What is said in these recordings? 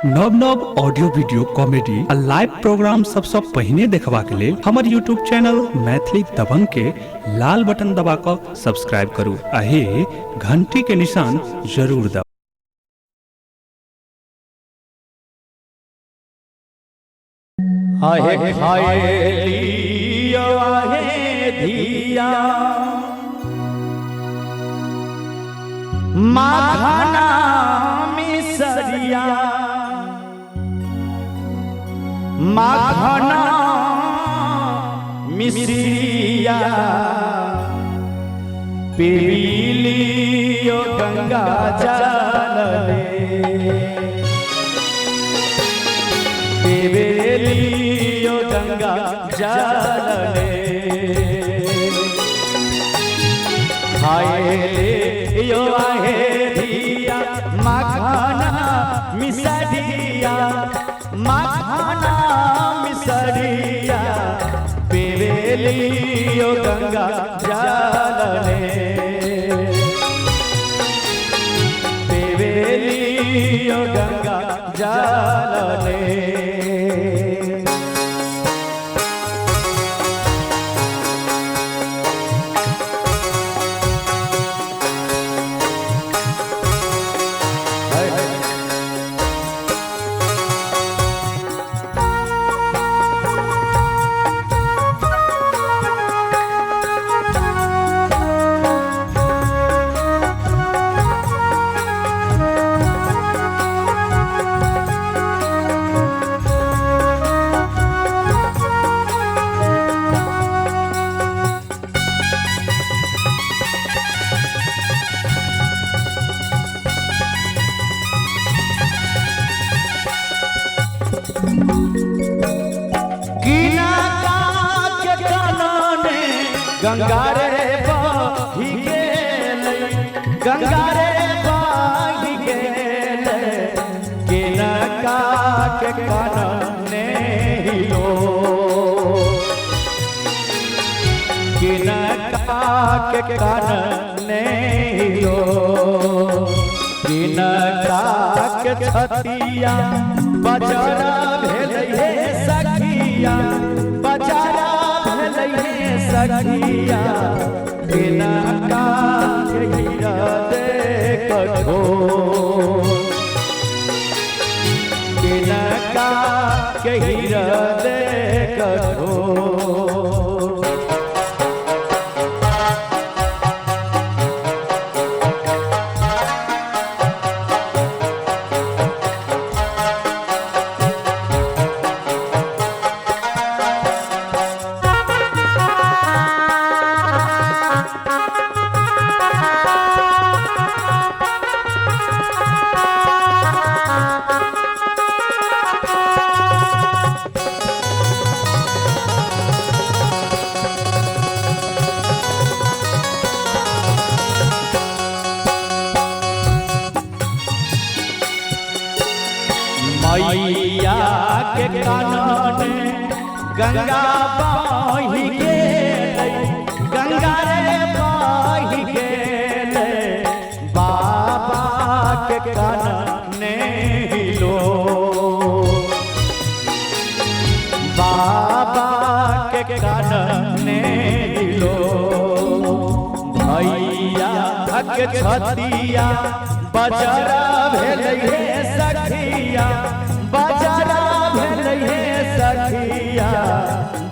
नव नव audio video comedy आ लाइव प्रोग्राम सबसे पहिने देखबा के लेल हमर यूट्यूब चैनल मैथिली दबंग के लाल बटन दबा कर सब्सक्राइब करू आ हे घंटी के निशान जरूर दबाऊ। आहे खाए लियो आहे धिया माखना मिसरिया माखना मिसरिया पीलियो गंगा जल लियो गंगा जल खाए लियो आहे धिया माखना मिसरिया माखना मिसरिया पीवे लियो गंगा जल पीवे लियो गंगा जल गंगा रे बही गेले गंगा रे बही गेले किनका के कानने हिलो किनका के कानने हिलो किनका के छतिया बजरा भेलै हे सखिया बजरा सखिया किनका के हीरा दे कठोर किनका के हीरा दे कठोर मैया के कानने गंगा बही गेले गंगा रे बही गेले बाबा के कानने हिलो बाबा के कानने हिलो भैया के छतिया बजरा भेलै हे सखिया बजरा भेलै हे सखिया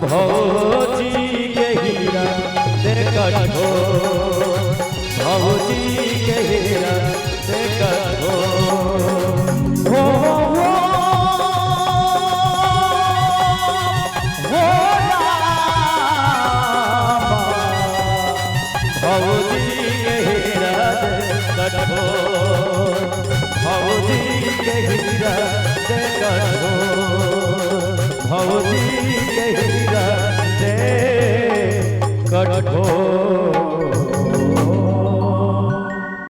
भौजी के हीरा दे कठोर भौजी के हीरा दे कठोर हो भौजी के हीरा दे कठोर भौजी के हीरा दे कठोर भौजी के हीरा दे कठोर।